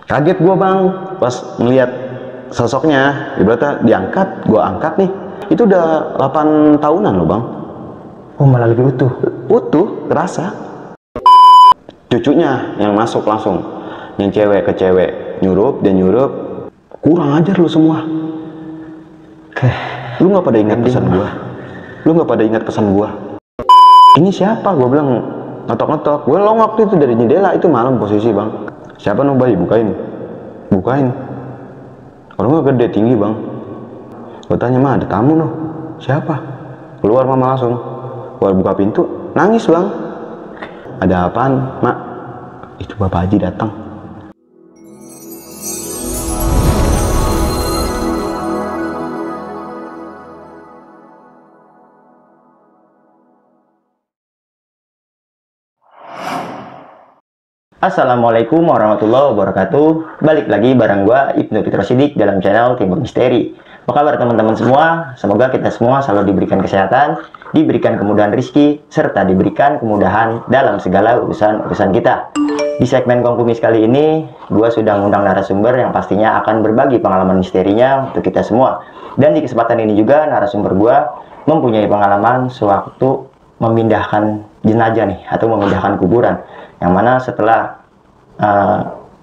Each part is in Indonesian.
Kaget gua bang pas ngeliat sosoknya, ibaratnya diangkat, gua angkat nih, itu udah 8 tahunan loh bang. Oh malah lebih utuh. Utuh, kerasa. Cucunya yang masuk langsung, yang cewek ke cewek, nyurup, dia nyurup, kurang ajar lu semua. Lu nggak pada ingat pesan gua? Lu nggak pada ingat pesan gua? Ini siapa? Gua bilang, ngetok-ngetok. Gua longok itu dari jendela, itu malam posisi bang. Siapa no bayi? Bukain. Bukain. Orangnya gede, tinggi bang. Gua tanya, mah ada tamu no? Siapa? Keluar mama langsung. Gua buka pintu, nangis bang. Ada apaan? Mak, itu Bapak Haji datang. Assalamualaikum warahmatullahi wabarakatuh. Balik lagi bareng gua Ibnu Fitrosidik dalam channel Timur Misteri. Apa kabar teman-teman semua? Semoga kita semua selalu diberikan kesehatan, diberikan kemudahan rezeki, serta diberikan kemudahan dalam segala urusan-urusan kita. Di segmen Kongkumis kali ini, gua sudah mengundang narasumber yang pastinya akan berbagi pengalaman misterinya untuk kita semua. Dan di kesempatan ini juga narasumber gua mempunyai pengalaman sewaktu memindahkan jenazah nih, atau memindahkan kuburan. Yang mana setelah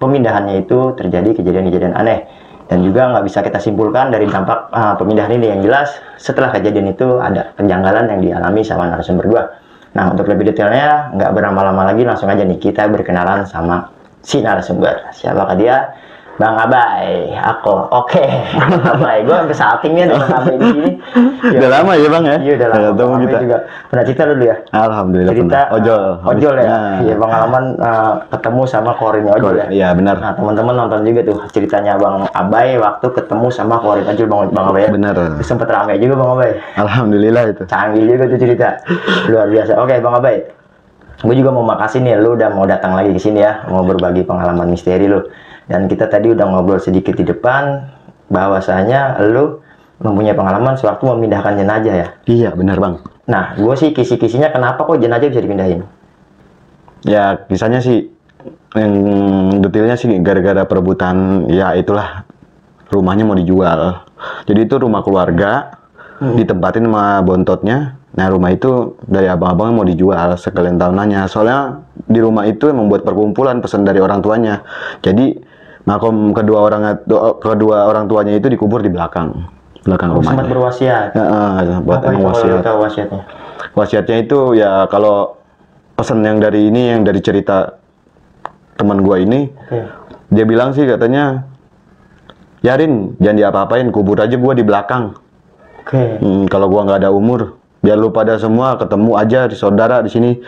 pemindahannya itu terjadi kejadian-kejadian aneh, dan juga nggak bisa kita simpulkan dari dampak pemindahan ini. Yang jelas setelah kejadian itu ada kejanggalan yang dialami sama narasumber gua. Nah, untuk lebih detailnya nggak berlama-lama lagi, langsung aja nih kita berkenalan sama si narasumber. Siapakah dia? Bang Abai, aku. Oke. Bang Abai, gue sampai saltingnya dengan Bang Abai di sini. Udah lama ya bang ya? Iya udah lama. Ketemu Bang kita. Abai juga pernah cerita dulu ya? Alhamdulillah Cerita pernah. ojol ya? Nah. Iya, pengalaman ketemu sama korin ojol ya? Iya benar. Nah, teman-teman nonton juga tuh ceritanya Bang Abai waktu ketemu sama korin ojol Bang Abai ya? Benar. Sempet rame juga Bang Abai. Alhamdulillah itu. Canggih juga tuh cerita. Luar biasa. Oke Bang Abai, gue juga mau makasih nih lu udah mau datang lagi ke sini ya, mau berbagi pengalaman misteri lu. Dan kita tadi udah ngobrol sedikit di depan bahwasanya lu mempunyai pengalaman sewaktu memindahkan jenazah ya. Iya benar bang. Nah, gue sih kisi-kisinya kenapa kok jenazah bisa dipindahin? Ya kisahnya sih, yang detailnya sih gara-gara perebutan, ya itulah, rumahnya mau dijual. Jadi itu rumah keluarga, ditempatin sama bontotnya. Nah rumah itu dari abang-abangnya mau dijual, sekalian tahu nanya. Soalnya di rumah itu membuat perkumpulan, pesan dari orang tuanya. Jadi makom kedua orang tuanya itu dikubur di belakang rumahnya. Sempat berwasiat. Buat Apa itu wasiat. kalau lu tahu wasiatnya? Wasiatnya itu ya, kalau pesan yang dari ini, yang dari cerita teman gua ini, dia bilang sih katanya, Yarin jangan diapa-apain, kubur aja gua di belakang. Kalau gua nggak ada umur, biar lu pada semua ketemu aja di saudara di sini,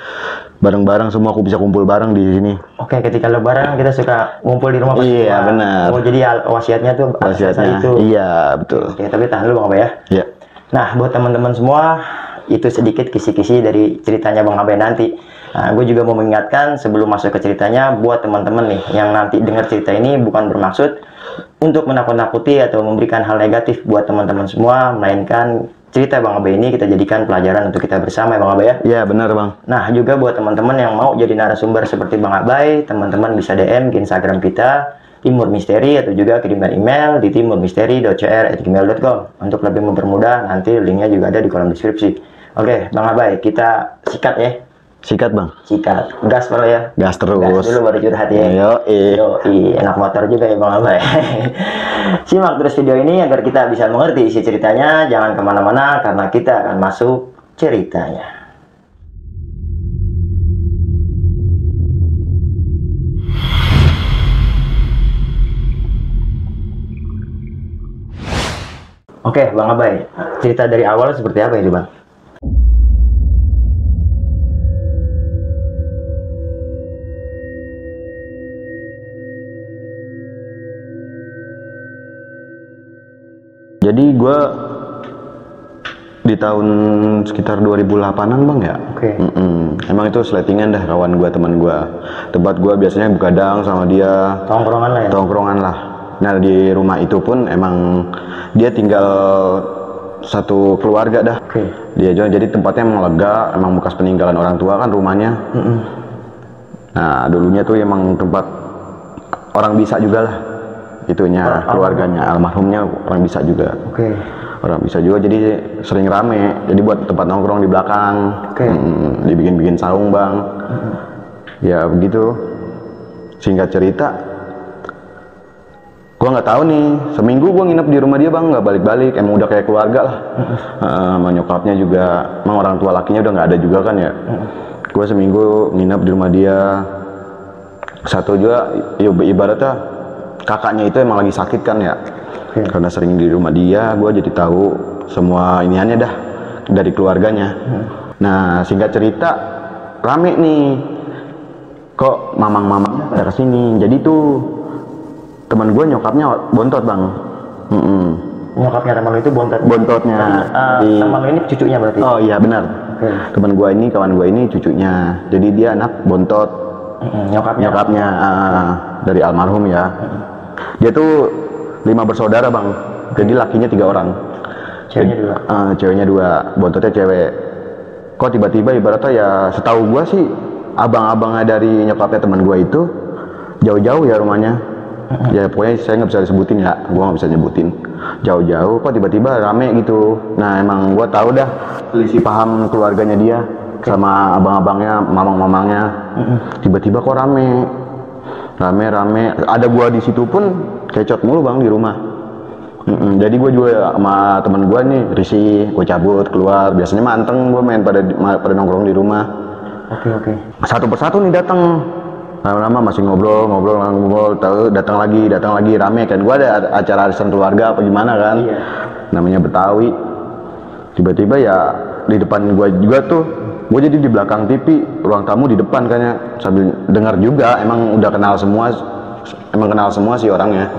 bareng-barang semua, aku bisa kumpul bareng di sini. Oke, ketika lebaran kita suka ngumpul di rumah. Iya benar. Oh jadi wasiatnya tuh Wasiatnya itu. iya betul. Oke, tapi tahan dulu Bang Abai ya. Iya. Nah, buat teman-teman semua, itu sedikit kisi-kisi dari ceritanya Bang Abai nanti. Nah, gue juga mau mengingatkan sebelum masuk ke ceritanya, buat teman-teman nih yang nanti dengar cerita ini bukan bermaksud untuk menakut-nakuti atau memberikan hal negatif buat teman-teman semua, melainkan cerita Bang Abai ini kita jadikan pelajaran untuk kita bersama ya Bang Abai ya. Iya benar Bang. Nah, juga buat teman-teman yang mau jadi narasumber seperti Bang Abai, teman-teman bisa DM ke Instagram kita Timur Misteri, atau juga kirimkan email di timurmisteri.cr@gmail.com. Untuk lebih mempermudah, nanti linknya juga ada di kolom deskripsi. Oke Bang Abai, kita sikat ya. Sikat Bang. Sikat, gas dulu ya. Gas terus. Gas dulu baru curhat ya. Yoi, enak motor juga ya Bang Abai. Simak terus video ini agar kita bisa mengerti isi ceritanya. Jangan kemana-mana karena kita akan masuk ceritanya. Oke Bang Abai, cerita dari awal seperti apa ini Bang? Jadi gue di tahun sekitar 2008-an Bang ya. Oke. Emang itu settingan dah, kawan gue, teman gue. Tempat gue biasanya begadang sama dia. Tongkrongan lah ya? Tongkrongan lah. Nah di rumah itu pun emang dia tinggal satu keluarga dah. Dia juga, jadi tempatnya emang lega, emang bekas peninggalan orang tua kan rumahnya. Nah dulunya tuh emang tempat orang bisa juga lah, itunya keluarganya almarhumnya orang bisa juga. Oke. Orang bisa juga, jadi sering rame. Jadi buat tempat nongkrong di belakang. Oke. Dibikin-bikin saung bang. Ya begitu. Singkat cerita, gua nggak tahu nih. Seminggu gua nginep di rumah dia bang, nggak balik-balik. Emang udah kayak keluarga lah. Sama nyokapnya juga, emang orang tua lakinya udah nggak ada juga kan ya. Gua seminggu nginep di rumah dia. Satu juga, ya ibaratnya kakaknya itu emang lagi sakit kan ya. Karena sering di rumah dia, gue jadi tahu semua iniannya dah dari keluarganya. Nah singkat cerita, rame nih, kok mamang-mamangnya pada kesini. Jadi tuh teman gue nyokapnya bontot bang. Nyokapnya teman lu itu bontot? Bontotnya. Teman lu ini cucunya berarti? Oh iya benar. Teman gue ini, kawan gue ini cucunya. Jadi dia anak bontot. Nyokapnya dari almarhum ya. Dia tuh 5 bersaudara bang, jadi lakinya 3 orang. Ceweknya 2? Ceweknya 2, bontotnya cewek. Kok tiba-tiba ibaratnya ya setahu gua sih, abang-abangnya dari nyokapnya teman gua itu jauh-jauh ya rumahnya. Ya pokoknya saya nggak bisa disebutin ya, gua nggak bisa nyebutin. Jauh-jauh kok tiba-tiba rame gitu. Nah emang gua tahu dah selisih paham keluarganya dia sama abang-abangnya, mamang-mamangnya. Tiba-tiba kok rame. Ada gua di situ pun kecot mulu bang di rumah. Jadi gue juga sama temen gue nih risih, gue cabut keluar. Biasanya manteng gue main pada nongkrong di rumah. Oke. Satu persatu nih datang. Lama-lama masih ngobrol, tahu datang lagi rame kan. Gue ada acara arisan keluarga apa gimana kan. Iya. Namanya Betawi. Tiba-tiba ya di depan gue juga tuh. Gue jadi di belakang TV, ruang tamu di depan kayaknya sambil dengar juga. Emang udah kenal semua sih orangnya.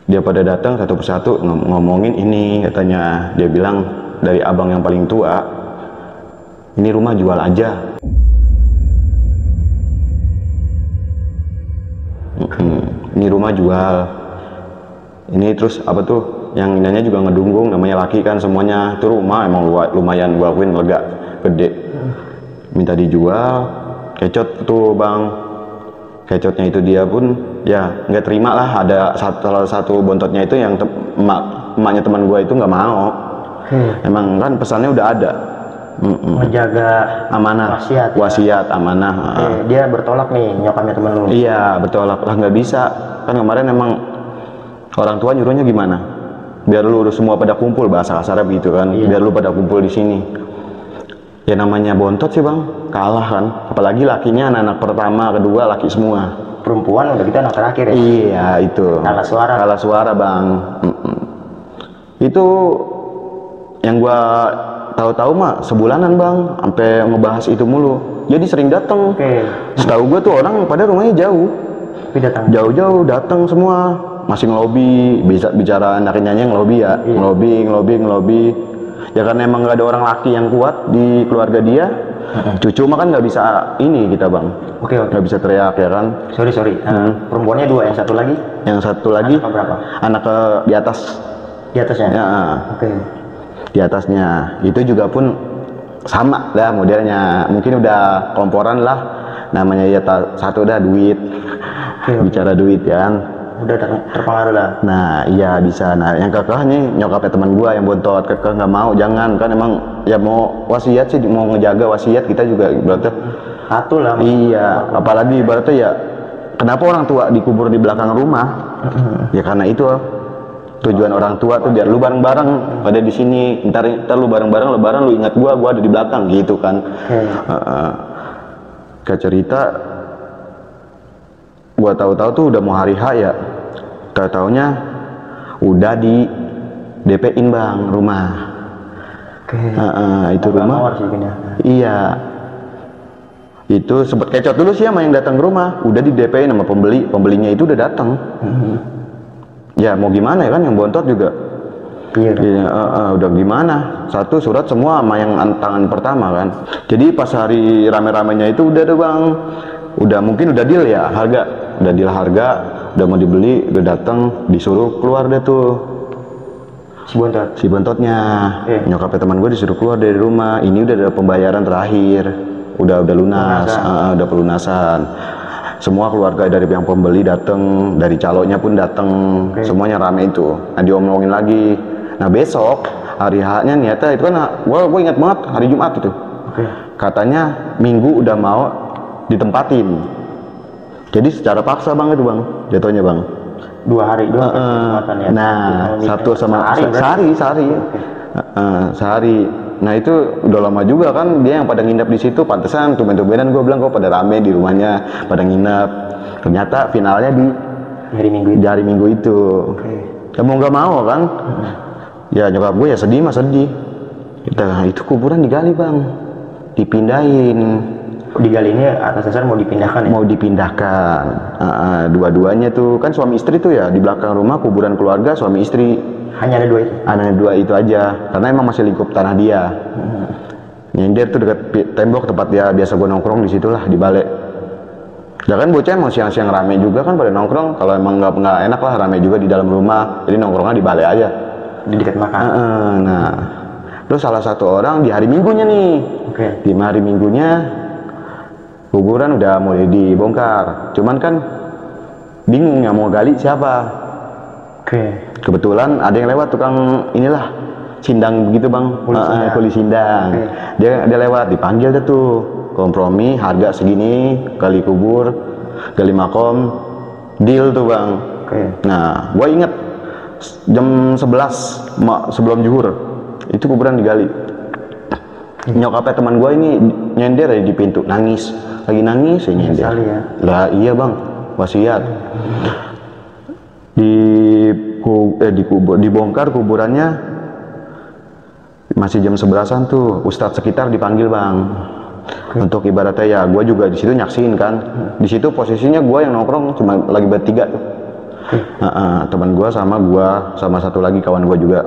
Dia pada datang satu persatu ngomongin ini katanya. Dia bilang dari abang yang paling tua, ini rumah jual aja. Ini rumah jual. Ini terus apa tuh? Yang ininya juga ngedunggung, namanya laki kan semuanya. Itu rumah emang lumayan gua akuin lega, gede. Minta dijual, kecot tuh bang. Kecotnya itu dia pun ya nggak terima lah. Ada salah satu bontotnya itu yang emaknya teman gue itu nggak mau. Emang kan pesannya udah ada. Menjaga amanah, wasiat amanah. Dia bertolak nih nyokapnya temen lu? Iya bertolak lah, nggak bisa. Kan kemarin emang orang tua nyuruhnya gimana? Biar lu semua pada kumpul, bahasa kasarnya begitu kan. Biar lu pada kumpul di sini. Ya namanya bontot sih bang, kalah kan. Apalagi lakinya anak-anak pertama, kedua laki semua. Perempuan udah kita anak terakhir ya? Iya itu. Kalah suara bang. Itu yang gua tahu-tahu mah sebulanan bang, sampai ngebahas itu mulu. Jadi sering datang. Setahu gua tuh orang pada rumahnya jauh. Tapi datang. Jauh-jauh datang semua. Masih ngelobi, bisa bicara anaknya ngelobi ya. Ngelobi. Ya karena emang nggak ada orang laki yang kuat di keluarga dia. Cucu mah kan nggak bisa ini kita bang. Nggak bisa teriak ya kan. Sorry. Perempuannya 2, yang satu lagi? Yang satu lagi anak berapa? Anak di atas. Di atasnya? Ya. Di atasnya itu juga pun sama lah modelnya. Mungkin udah komporan lah. Namanya ya satu udah duit. Bicara duit kan. Udah terpengaruh lah. Nah iya bisa. Nah yang kekeh nih nyokapnya teman gua yang bontot, kekeh nggak mau, jangan kan emang ya mau wasiat sih, mau ngejaga wasiat kita juga ibaratnya satu lah. Iya, apalagi ibaratnya ya kenapa orang tua dikubur di belakang rumah? Ya karena itu tujuan orang tua tuh biar lu bareng-bareng pada di sini, ntar lu bareng-bareng lebaran lu ingat gua ada di belakang gitu kan. Kayak cerita gua tahu-tahu tuh udah mau hari H ya, tahu-taunya udah di DP-in bang rumah. Itu rumah. Iya. Itu sempet kecot dulu sih sama yang datang ke rumah, udah di DP-in sama pembelinya itu udah datang. Ya mau gimana ya kan yang bontot juga. Udah gimana? Satu surat semua sama yang tangan pertama kan. Jadi pas hari rame-ramenya itu udah deh bang. Udah mungkin udah deal ya harga. Udah deal harga, udah mau dibeli, udah datang, disuruh keluar deh tuh si bontotnya. Nyokapnya teman gue disuruh keluar dari rumah. Ini udah ada pembayaran terakhir, udah lunas, udah pelunasan. Semua keluarga dari yang pembeli datang, dari calonnya pun datang, semuanya rame itu. Nah diomongin lagi. Nah besok hari H-nya niatnya itu kan, gue ingat banget hari Jumat itu. Katanya Minggu udah mau ditempatin. Jadi secara paksa bang itu bang, jatuhnya bang. 2 hari doang ya. Nah Sabtu sama sehari. Sehari. Nah itu udah lama juga kan dia yang pada nginep di situ, pantesan tumben-tumbenan gue bilang kok pada rame di rumahnya, pada nginep. Ternyata finalnya di hari Minggu itu. Ya mau nggak mau kan, ya nyokap gue ya sedih mah sedih. Itu kuburan digali bang, dipindahin. Digali ini atas dasar mau dipindahkan ya? Mau dipindahkan. Dua-duanya tuh kan suami istri tuh ya, di belakang rumah kuburan keluarga suami istri. Hanya ada 2 itu? Hanya 2 itu aja, karena emang masih lingkup tanah dia. Nyender tuh dekat tembok tempat dia biasa gue nongkrong, di situlah di balik. Ya kan bocah emang siang-siang rame juga kan pada nongkrong. Kalau emang nggak enak lah rame juga di dalam rumah, jadi nongkrongnya di balik aja. Di dekat makan. Nah, terus salah satu orang di hari Minggunya nih, di hari Minggunya kuburan udah mulai dibongkar. Cuman kan bingung yang mau gali siapa. Kebetulan ada yang lewat tukang inilah sindang begitu bang, kuli sindang. Dia lewat, dipanggil dah tuh, kompromi harga segini kali kubur, gali makom, deal tuh bang. Nah, gua inget jam 11 sebelum zuhur itu kuburan digali. Nyokapnya teman gua ini nyender di pintu, nangis, lagi nangis ya nyender. Lah iya bang, wasiat. Dibongkar kuburannya masih jam 11-an tuh, ustadz sekitar dipanggil bang. Untuk ibaratnya ya gue juga di situ nyaksin kan. Di situ posisinya gue yang nongkrong cuma lagi bertiga tuh. Teman gue sama satu lagi kawan gue juga,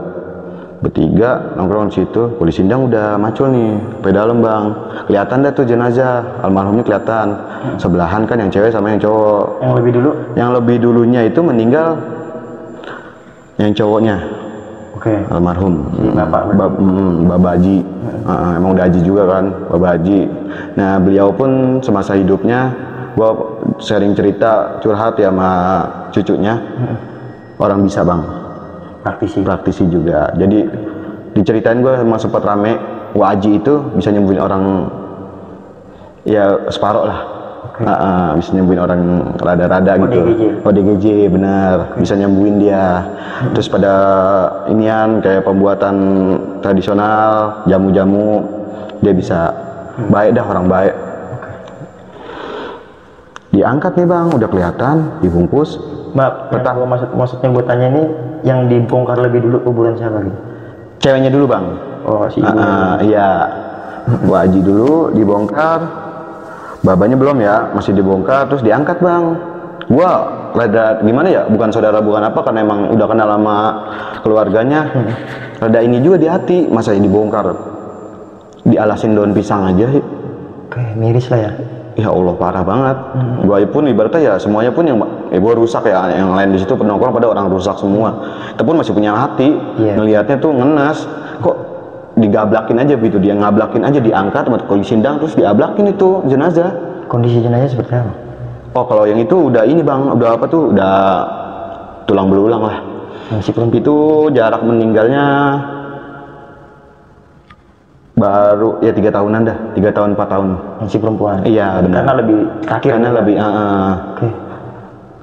bertiga nongkrong di situ. Polisi sindang udah macul nih ke dalam bang, kelihatan dah tuh jenazah almarhumnya kelihatan. Sebelahan kan yang cewek sama yang cowok. Yang lebih dulunya itu meninggal yang cowoknya, almarhum Bapak Haji. Emang udah haji juga kan Bapak Haji. Nah beliau pun semasa hidupnya, gua sering cerita curhat ya sama cucunya, orang bisa bang, praktisi juga. Jadi diceritain gue emang sempat rame, Wah Haji itu bisa nyembuhin orang ya separoh lah. Bisa nyembuhin orang rada-rada gitu. ODGJ bener, bisa nyembuhin dia. Terus pada inian kayak pembuatan tradisional, jamu-jamu, dia bisa baik dah, orang baik. Diangkat nih bang, udah kelihatan, dibungkus. Mbak, maksudnya gue tanya ini, yang dibongkar lebih dulu kuburan siapa gitu? Ceweknya dulu bang. Oh si ibu. Iya, Wah Haji dulu dibongkar. Babanya belum ya, masih dibongkar, terus diangkat bang. Gua rada gimana ya, bukan saudara bukan apa, karena emang udah kenal sama keluarganya. Rada ini juga di hati, masa ini dibongkar dialasin daun pisang aja sih. Miris lah ya. Ya Allah parah banget. Gua pun ibaratnya ya semuanya pun yang gua rusak ya, yang lain di situ penongkrong pada orang rusak semua. Itu pun masih punya hati, ngelihatnya tuh ngenes. Kok digablakin aja gitu, dia ngablakin aja, diangkat sama kuli sindang terus diablakin itu jenazah. Kondisi jenazah seperti apa? Oh kalau yang itu udah ini bang, udah apa tuh, udah tulang belulang lah. Masih perempuan. Itu jarak meninggalnya baru ya 3 tahunan dah, 3 tahun 4 tahun. Masih perempuan. Iya benar. Karena lebih terakhir. Karena lebih.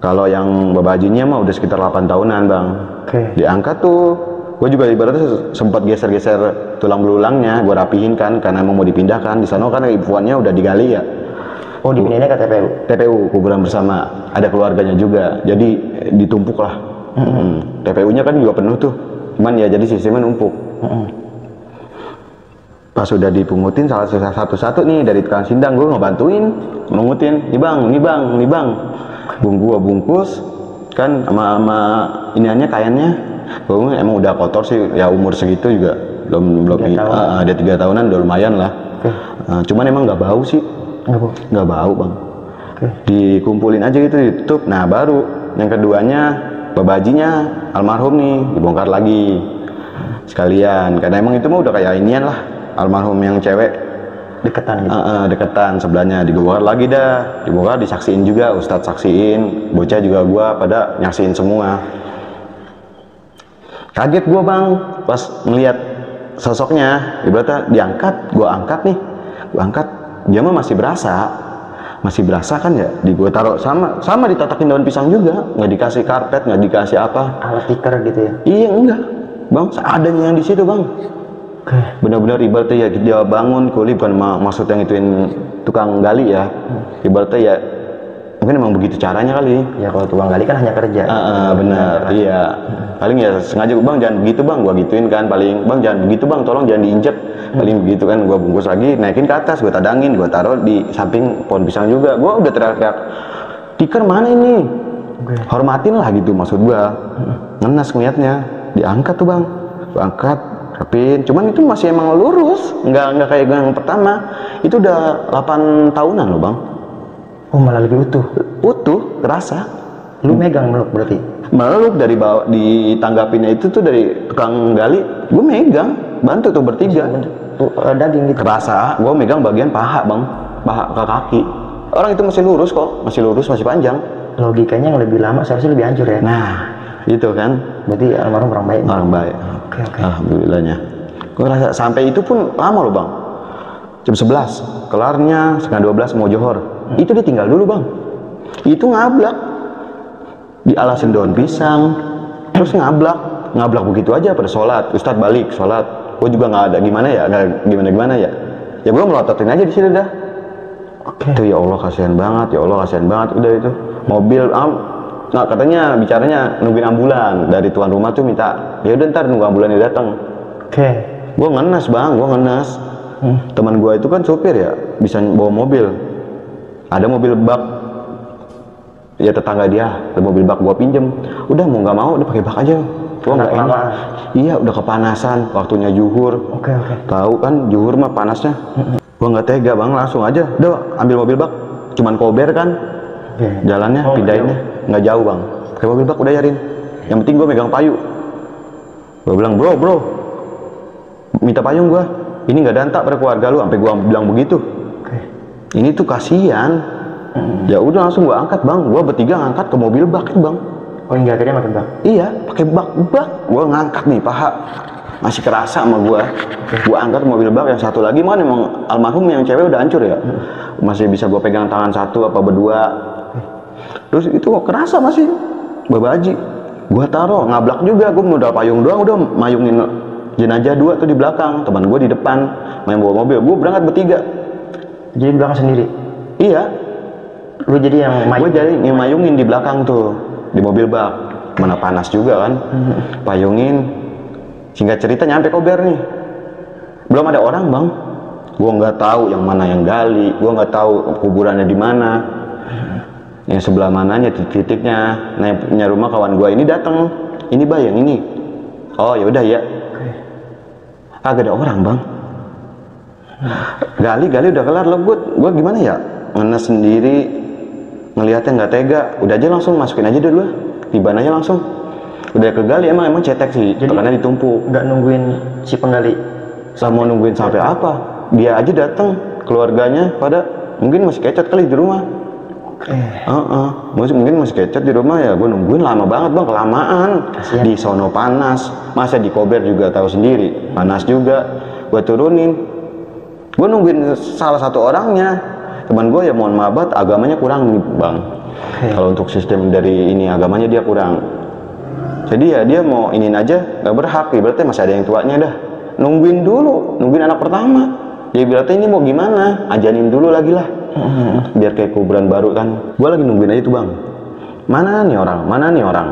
Kalau yang Bapak Hajinya mah udah sekitar 8 tahunan bang. Diangkat tuh. Gue juga ibaratnya sempat geser-geser tulang belulangnya, gue rapihin kan, karena emang mau dipindahkan. Di sana kan ibuannya udah digali ya. Oh dipindahnya ke TPU? TPU, kuburan bersama, ada keluarganya juga, jadi ditumpuk lah. TPU-nya kan juga penuh tuh, cuman ya jadi sistemnya numpuk. Pas sudah dipungutin salah satu-satu nih dari tukang sindang, gue ngebantuin mengutin, nih bang. Gue bungkus kan sama iniannya kayannya. Gue emang udah kotor sih, ya umur segitu juga belum ada 3 tahunan udah lumayan lah. Cuman emang nggak bau sih, nggak bau bang. Dikumpulin aja gitu, ditutup. Nah baru yang keduanya Bapak Hajinya almarhum nih dibongkar lagi sekalian, karena emang itu mah udah kayak inian lah, almarhum yang cewek deketan gitu. Deketan sebelahnya dibongkar lagi dah, dibongkar disaksiin juga, ustadz saksiin, bocah juga gua pada nyaksiin semua. Kaget gua bang pas ngeliat sosoknya, ibaratnya diangkat, gua angkat nih, gua angkat, dia mah masih berasa kan ya, di gua taruh sama ditatakin daun pisang juga, nggak dikasih karpet, nggak dikasih apa, Alat tikar gitu ya. iya enggak bang, seadanya yang di situ bang. Benar-benar ibaratnya ya dia bangun kuli, bukan maksud yang ituin tukang gali ya, ibaratnya ya mungkin emang begitu caranya kali ya. Kalau tukang gali kan hanya kerja. Benar iya, paling ya sengaja bang jangan begitu bang, gua gituin kan, paling bang jangan begitu bang, tolong jangan diinjek, paling begitu kan. Gua bungkus lagi, naikin ke atas, gua tadangin, gua taruh di samping pohon pisang juga. Gua udah teriak-teriak, tikar mana ini, hormatin lah gitu maksud gua. Ngenes ngeliatnya, diangkat tuh bang, gua angkat rapin, cuman itu masih emang lurus, nggak kayak yang pertama. Itu udah 8 tahunan loh bang. Oh malah lebih Utuh, kerasa. Lu megang meluk berarti? Meluk dari bawah, ditanggapinnya itu tuh dari tukang gali, gue megang, bantu tuh bertiga. Daging gitu? Kerasa, gue megang bagian paha bang, paha ke kaki. Orang itu masih lurus kok, masih lurus, masih panjang. Logikanya yang lebih lama seharusnya lebih hancur ya? Nah, itu kan. Berarti almarhum orang baik? Orang baik. Oke. Alhamdulillahnya. Gue rasa sampai itu pun lama loh bang. Jam 11, kelarnya setengah 12 mau johor. Itu dia tinggal dulu bang. Itu ngablak. Dialasin daun pisang, terus ngablak begitu aja pada sholat. Ustadz balik sholat. Gue juga nggak ada gimana ya, nggak gimana ya. Ya gue melototin aja di sini dah. Itu ya Allah kasihan banget, ya Allah kasihan banget. Udah itu mobil, nah katanya bicaranya nungguin ambulan dari tuan rumah tuh minta, ya udah ntar nunggu ambulannya datang. Gue ngenes bang, gue ngenes. Teman gue itu kan supir ya, bisa bawa mobil. Ada mobil bak, ya tetangga dia, ada mobil bak gue pinjem. Udah mau nggak mau, udah pakai bak aja. Gue nggak enak. Iya, udah kepanasan, waktunya zuhur. Tahu kan zuhur mah panasnya. Gue nggak tega bang, langsung aja, udah ambil mobil bak. Cuman kober kan, jalannya pindahinnya nggak jauh bang. Pakai mobil bak udah yarin. Yang penting gue megang payu. Gue bilang bro, minta payung gue. Ini nggak dantak pada keluarga lu, sampai gue bilang begitu. Ini tuh kasihan. Ya udah langsung gue angkat bang, gue bertiga ngangkat ke mobil bak bang. Oh enggak, akhirnya pakai bak? Iya, pakai bak. Gue ngangkat nih paha, masih kerasa sama gue. Gue angkat mobil bak, yang satu lagi kan emang almarhum yang cewek udah hancur ya. Masih bisa gue pegang tangan satu apa berdua. Terus itu kok kerasa masih babaji. Gue taruh ngablak juga, gue modal payung doang udah mayungin jenazah 2 tuh di belakang, teman gue di depan main bawa mobil. Gue berangkat bertiga. Jadi belakang sendiri? Iya. Lu jadi yang mayung? Gue jadi yang mayungin di belakang tuh, di mobil bak. Mana panas juga kan. Payungin. Singkat cerita nyampe kober nih. Belum ada orang bang. Gue nggak tahu yang mana yang gali. Gue nggak tahu kuburannya di mana. Yang sebelah mananya titiknya. Nah yang punya rumah kawan gue ini datang. Ini bah yang ini. Oh ya udah ya. Kagak ada orang bang. Gali udah kelar lo. Gue gimana ya, ngenes sendiri, ngelihatnya nggak tega. Udah aja langsung masukin aja dulu, tiban aja langsung. Udah kegali emang cetek sih, karena ditumpuk. Nggak nungguin si penggali? Mau nungguin sampai apa? Dia aja datang, keluarganya pada mungkin masih kecot kali di rumah. Mungkin masih kecot di rumah ya. Gue nungguin lama banget bang, kelamaan. Di sono panas, masa di kober juga tahu sendiri, panas juga. Gue turunin, gue nungguin salah satu orangnya. Teman gue ya mohon maaf banget, agamanya kurang nih bang. Kalau untuk sistem dari ini agamanya dia kurang. Jadi ya dia mau iniin aja nggak berhak. Berarti masih ada yang tuanya dah. Nungguin dulu, nungguin anak pertama. Ya berarti ini mau gimana? Ajanin dulu lagi lah. Biar kayak kuburan baru kan. Gue lagi nungguin aja tuh bang. Mana nih orang?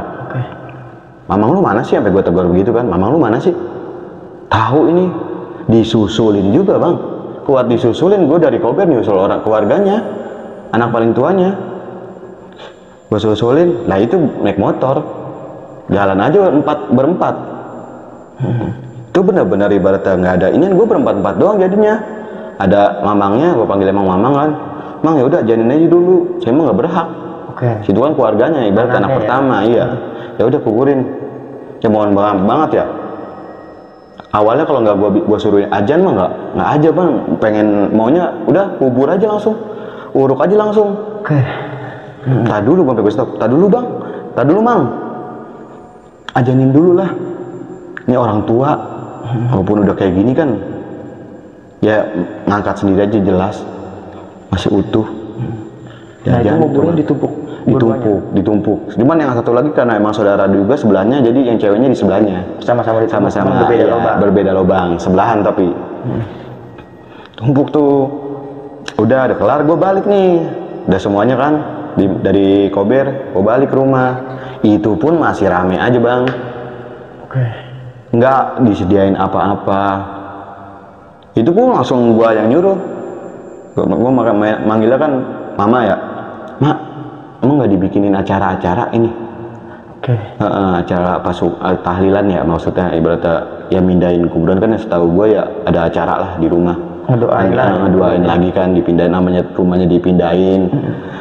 Mamang lu mana sih? Sampai gue tegur begitu kan. Mamang lu mana sih? Tahu ini disusulin juga bang. Kuat disusulin, gue dari kober nyusul orang keluarganya, anak paling tuanya. Gue susulin, lah itu naik motor, jalan aja berempat. Itu benar-benar ibaratnya nggak ada ini, gue berempat doang jadinya. Ada mamangnya, gue panggil emang mamang kan. Mang ya udah janin aja dulu, saya emang nggak berhak. Situ kan keluarganya, ibarat anak pertama, iya. Ya udah kuburin. Ya mohon banget ya. Awalnya kalau nggak gua suruh ajan mah nggak aja bang, pengen maunya udah kubur aja langsung, uruk aja langsung. Oke. Tak dulu bang, gue stop. Tak dulu bang, tak dulu mang, ajanin dulu lah. Ini orang tua, walaupun udah kayak gini kan, ya ngangkat sendiri aja jelas, masih utuh. Nah itu Jangan kuburnya ditumpuk. Cuman yang satu lagi karena emang saudara juga sebelahnya, jadi yang ceweknya di sebelahnya. Sama-sama ditumpuk, Sama-sama berbeda ya, lubang. berbeda lubang, sebelahan tapi. Tumpuk tuh. Udah kelar, gue balik nih. Udah semuanya kan, dari Kober, gue balik ke rumah. Itu pun masih rame aja bang. Oke. Nggak disediain apa-apa. Itu pun langsung gue yang nyuruh. Gue manggilnya kan mama ya. Mak, emang nggak dibikinin acara-acara ini? Oke. Acara tahlilan ya, maksudnya ibaratnya ya mindahin kuburan kan, setahu gue ya ada acara lah di rumah. Ngedoain lagi kan, dipindahin, namanya rumahnya dipindahin.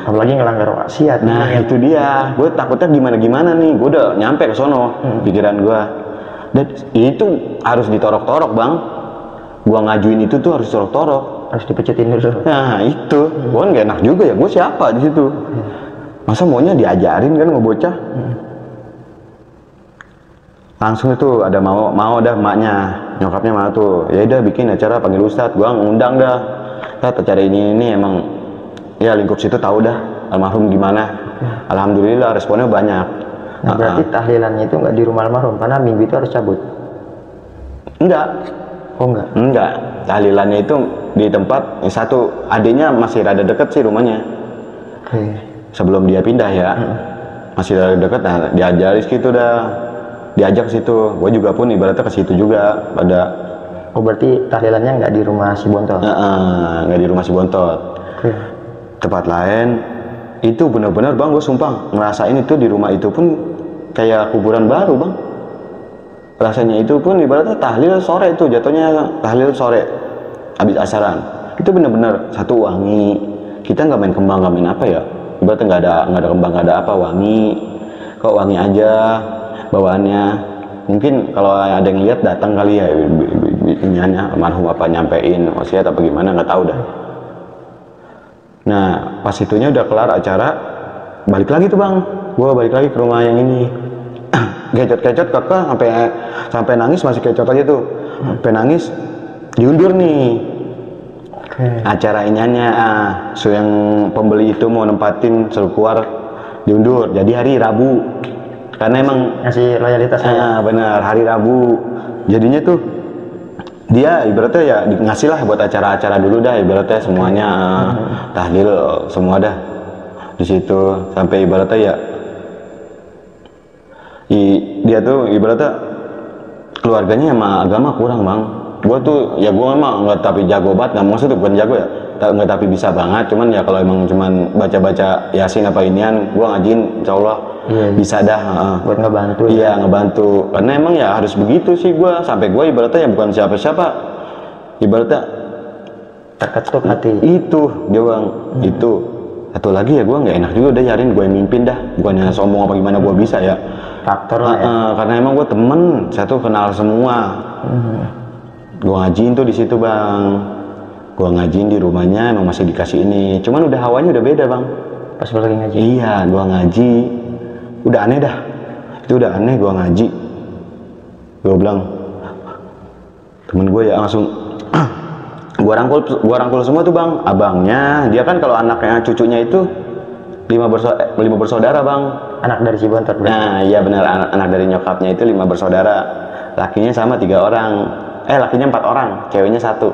Apalagi ngelanggar wasiat. Nah itu dia, gue takutnya gimana nih, gue udah nyampe ke sono, pikiran gue. Dan itu harus ditorok-torok bang. Gue ngajuin itu tuh harus torok-torok. Harus dipecetin dulu. Nah itu, gue kan gak enak juga ya, gue siapa di situ? Masa maunya diajarin kan, mau bocah? Langsung itu ada mau dah emaknya, nyokapnya mana tuh, ya udah bikin acara panggil ustadz, gua ngundang dah. Tat acara ini emang ya lingkup situ tahu dah almarhum gimana. Alhamdulillah responnya banyak. Nah, berarti tahlilannya itu nggak di rumah almarhum karena minggu itu harus cabut. Enggak. Oh enggak. Enggak. Tahlilannya itu di tempat satu, adiknya masih rada deket sih rumahnya. Oke. Sebelum dia pindah ya. Masih rada deket, nah diajarin gitu dah. Diajak ke situ, gue juga pun ibaratnya ke situ juga pada. Oh berarti tahlilannya nggak di rumah si Bontot? Nggak di rumah si Bontot. Oke. Tempat lain itu benar-benar bang, gue sumpah ngerasain itu di rumah itu pun kayak kuburan baru bang. Rasanya itu pun ibaratnya tahlil sore itu jatuhnya, tahlil sore habis asaran itu benar-benar satu wangi. Kita nggak main kembang, nggak main apa ya, ibaratnya nggak ada kembang, nggak ada apa, wangi kok, wangi aja bawaannya. Mungkin kalau ada yang lihat datang kali ya, iniannya almarhum apa nyampein wasiat apa gimana nggak tahu dah. Nah pas itunya udah kelar acara, balik lagi tuh bang, gua balik lagi ke rumah yang ini. Kecot kakak sampai nangis, masih kecot aja tuh, sampai nangis. Diundur nih acara iniannya, so yang pembeli itu mau nempatin suruh keluar, diundur jadi hari Rabu. Karena emang ngasih loyalitasnya. Bener, hari Rabu. Jadinya tuh dia ibaratnya ya ngasih lah buat acara-acara dulu dah, ibaratnya semuanya tahlil semua dah di situ. Sampai ibaratnya ya dia tuh ibaratnya keluarganya sama agama kurang bang. Gua tuh ya gua emang nggak tapi jago banget, nggak maksud bukan jago ya, nggak tapi bisa banget. Cuman ya kalau emang cuman baca-baca Yasin apa inian, gua ngajin insya Allah bisa dah. Buat ngebantu. Iya ngebantu. Karena emang ya harus begitu sih gua. Sampai gua ibaratnya ya bukan siapa-siapa. Ibaratnya terketuk hati. Itu dia bang. Itu satu lagi ya gua nggak enak juga udah nyarin gua yang mimpin dah. Bukannya sombong apa gimana, gua bisa ya. Faktor lah ya. Karena emang gua temen, satu kenal semua. Gua ngajiin tuh di situ bang. Gua ngajiin di rumahnya emang masih dikasih ini. Cuman udah hawanya udah beda bang. Pas lagi ngaji. Iya, gua ngaji. Udah aneh dah. Itu udah aneh gua ngaji. Gua bilang temen gue ya langsung gua rangkul semua tuh bang. Abangnya, dia kan kalau anaknya cucunya itu 5 bersaudara bang. Anak dari si Bontot. Nah iya benar, anak dari nyokapnya itu 5 bersaudara. Lakinya sama 3 orang. Lakinya 4 orang, ceweknya 1.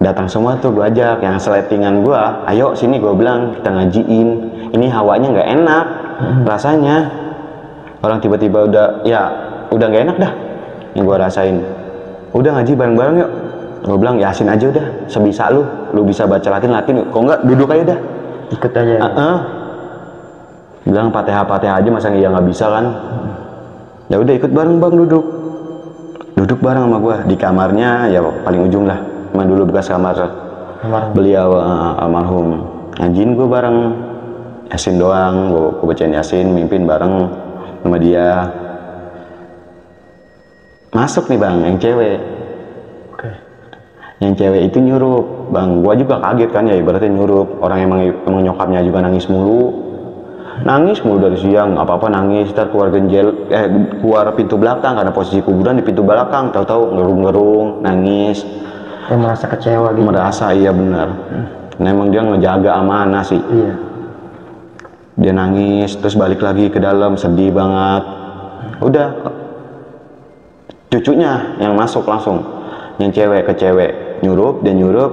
Datang semua tuh gue ajak, yang seletingan gue, ayo sini gue bilang kita ngajiin. Ini hawanya nggak enak rasanya. Orang tiba-tiba udah nggak enak dah yang gue rasain. Udah ngaji bareng-bareng yuk. Gue bilang Yasin aja udah, sebisa lu bisa baca Latin, kok nggak duduk aja dah. Ikut aja. Bilang Fatihah aja, masa nggak bisa kan? Ya udah ikut bareng bang, duduk bareng sama gue di kamarnya ya paling ujung lah. Emang dulu bekas kamar beliau almarhum. Ngajiin gue bareng Yasin doang, gue bacain Yasin, mimpin bareng sama dia. masuk nih bang, yang cewek. Oke. Yang cewek itu nyurup bang, gua juga kaget kan ya, ibaratnya nyurup. Orang emang nyokapnya juga nangis mulu dari siang, apa nangis. Ntar keluar keluar pintu belakang, karena posisi kuburan di pintu belakang, tahu-tahu ngerung-ngerung nangis. Dia merasa kecewa gitu. Merasa, iya benar. Nah, emang dia ngejaga amanah sih. Iya. Dia nangis terus balik lagi ke dalam, sedih banget. Udah, cucunya yang masuk langsung, yang cewek ke cewek nyurup, dia nyurup.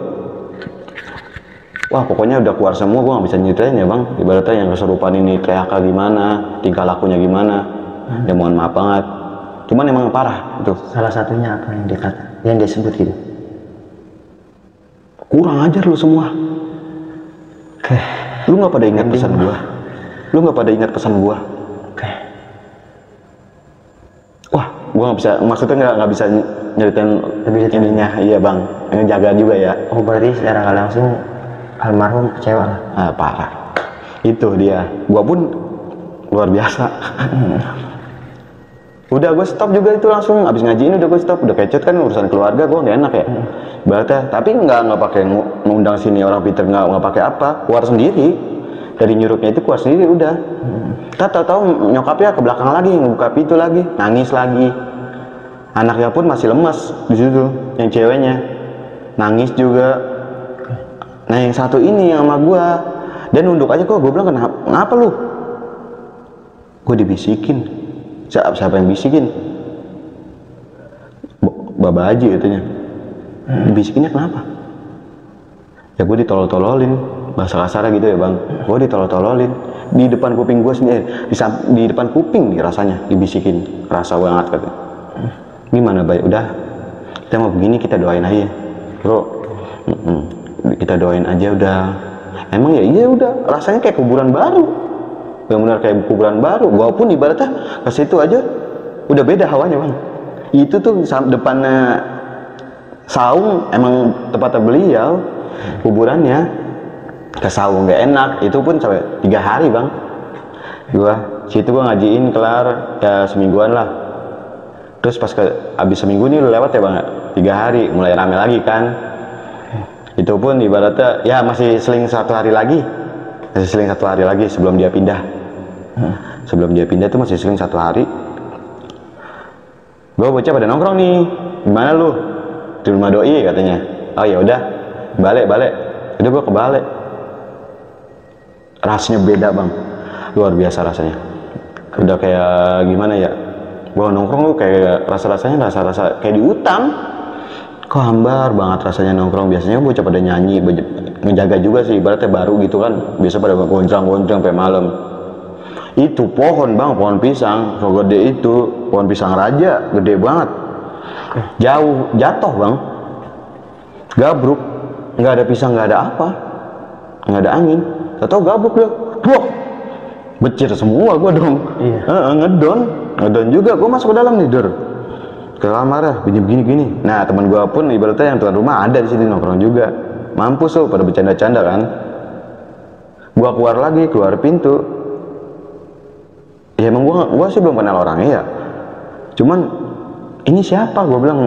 Wah pokoknya udah keluar semua, gua nggak bisa nyeritain ya bang. Ibaratnya yang kesurupan ini teriak gimana, tingkah lakunya gimana. Ya mohon maaf banget, cuman emang parah itu. Salah satunya apa yang dia kata, yang dia sebut gitu? Kurang ajar lu semua. Oke. Lu nggak pada ingat pesan gua? Lu nggak pada ingat pesan gua? Oke. Wah, gua nggak bisa, maksudnya nggak bisa nyeritain Lebih detail. ininya, iya bang, ngejaga juga ya. Oh berarti secara nggak langsung almarhum kecewa lah. Ah, parah. Itu dia. Gua pun luar biasa. Udah gue stop juga itu langsung, abis ngaji ini udah gue stop. Udah kecet kan urusan keluarga, gue nggak enak ya. Ibaratnya, tapi nggak pakai ngundang sini orang pinter, nggak pakai apa, keluar sendiri. Dari nyurupnya itu keluar sendiri udah. Tahu-tahu nyokapnya ke belakang lagi, ngebuka pintu lagi, nangis lagi. Anaknya pun masih lemas di situ, yang ceweknya nangis juga. Nah yang satu ini yang sama gue, dan nunduk aja kok. Gue bilang kenapa lu? Gue dibisikin. Siapa yang bisikin? Baba Haji katanya. Dibisikinnya kenapa? Ya gue ditolol-tololin, bahasa kasarnya gitu ya bang. Gue ditolol-tololin di depan kuping gue sendiri, di depan kuping nih rasanya dibisikin, rasa banget katanya. Gimana baik? Udah, kita mau begini, kita doain aja bro. Kita doain aja udah. Emang ya iya udah, rasanya kayak kuburan baru, benar-benar kayak kuburan baru. Gua pun ibaratnya ke situ aja udah beda hawanya bang. Itu tuh depannya saung, emang tempatnya beliau kuburannya. Ke saung nggak enak, itu pun sampai 3 hari bang. Situ gua ngajiin kelar ya semingguan lah. Terus pas abis seminggu nih udah lewat ya bang, 3 hari mulai rame lagi kan. Itu pun ibaratnya ya masih seling 1 hari lagi, sebelum dia pindah. Sebelum dia pindah tuh masih seling 1 hari. Gue bocah pada nongkrong nih, gimana lu di rumah doi katanya. Oh ya udah, balik. Udah gue kebalik. Rasanya beda bang, luar biasa rasanya. Udah kayak gimana ya? Gue nongkrong lu kayak rasanya kayak di hutan. Kok hambar banget rasanya nongkrong. Biasanya bocah pada nyanyi, ngejaga juga sih, ibaratnya baru gitu kan. Biasa pada goncang-goncang sampai malam. Itu pohon bang, pohon pisang, so gede itu, pohon pisang raja, gede banget. Jauh, jatuh bang. Gabruk, nggak ada pisang, nggak ada apa, nggak ada angin. Tahu gabruk dia, wah, becir semua gua dong. Iya. Ngedon juga. Gua masuk ke dalam nih, ke kamar ya, begini. Nah teman gua pun ibaratnya yang tuan rumah ada di sini nongkrong juga. Mampus tuh pada bercanda-canda kan. Gua keluar pintu. Ya emang gua sih belum kenal orangnya ya. Cuman ini siapa? Gua bilang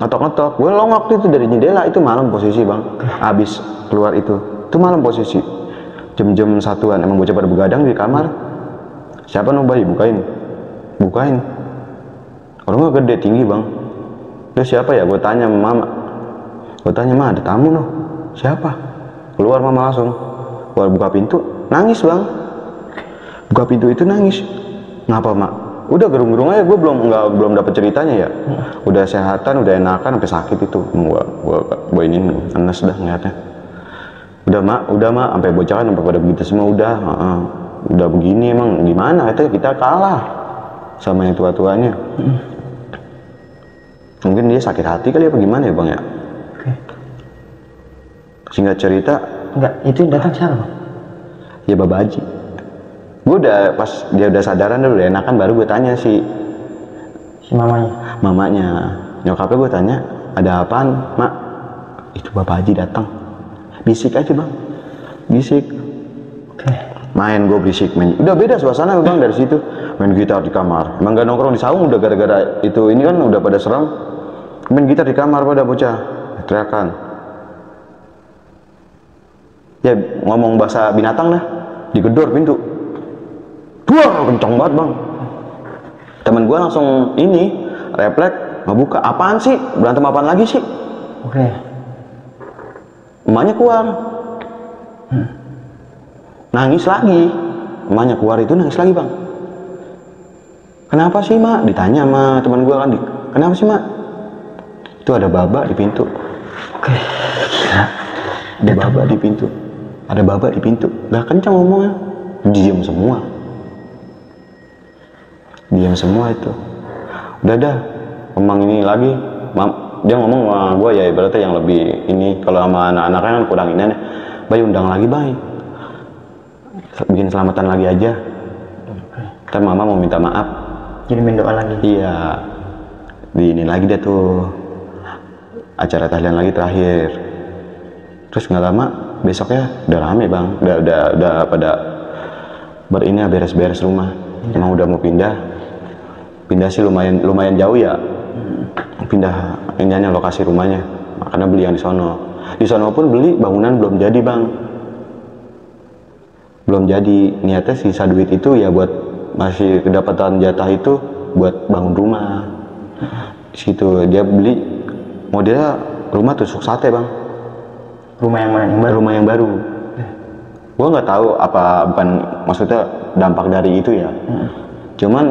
ngetok-ngetok. Gua longok itu dari jendela, itu malam posisi bang. Abis keluar itu malam posisi. Jam-jam 1-an. Emang bocah pada begadang di kamar. Siapa no bayi? Bukain. Orangnya gede, tinggi bang. Terus siapa ya? Gue tanya sama mama. Ma ada tamu noh. Siapa? Keluar mama langsung. Keluar buka pintu, nangis bang. Buka pintu itu nangis. Ngapa mak? Udah gerung-gerung aja. Gue belum dapet ceritanya ya. Udah sehatan, udah enakan, sampai sakit itu. Gue ini enes dah ngeliatnya. Udah mak, sampai bocah kan sampai pada begitu semua udah begini emang gimana? Kita kalah sama yang tua-tuanya. Mungkin dia sakit hati kali apa gimana ya bang ya? Oke. Singkat cerita. Enggak, itu yang datang siapa bang? Ya Baba Haji. Gue udah pas dia udah sadaran, udah enakan, baru gue tanya si mamanya. Nyokapnya gue tanya, ada apaan mak? Itu Baba Haji datang. Bisik aja bang, bisik. Oke. Main gue berisik, main. Udah beda suasana bang dari situ. Main gitar di kamar. Emang gak nongkrong di saung udah gara-gara itu ini kan udah pada serem. Main gitar di kamar pada bocah, teriakan. Ya ngomong bahasa binatang dah, digedor pintu. Duar kencang banget bang. Temen gue langsung ini refleks ngebuka. Apaan sih? Berantem apaan lagi sih? Oke. Emaknya keluar. Nangis lagi. Emaknya keluar itu nangis lagi bang. Kenapa sih mak? Ditanya sama teman gue kan. Kenapa sih mak? Itu ada baba di pintu. Oke. Ada baba di pintu. Ada baba di pintu. Gak kencang ngomongnya. Diam semua. Diam semua itu. Udah dah. Ngomong ini lagi. Dia ngomong sama gue ya ibaratnya yang lebih ini. Kalau sama anak-anaknya kan kurang ini. Bay undang lagi bay. Bikin selamatan lagi aja. Ntar mama mau minta maaf. Kirimin doa lagi. Iya. Di ini lagi deh tuh. Acara tahlilan lagi terakhir. Terus nggak lama besoknya udah rame bang. Udah pada berini beres-beres rumah. Emang udah mau pindah. Pindah sih lumayan jauh ya. Pindah ininya lokasi rumahnya. Makanya beli yang di sono. Di sono pun beli bangunan belum jadi bang. Belum jadi, niatnya sisa duit itu ya buat masih kedapatan jatah itu buat bangun rumah. Di situ dia beli modelnya rumah tusuk sate bang. Rumah yang mana? Yang baru? Rumah yang baru. Gua nggak tahu apa bukan maksudnya dampak dari itu ya. Cuman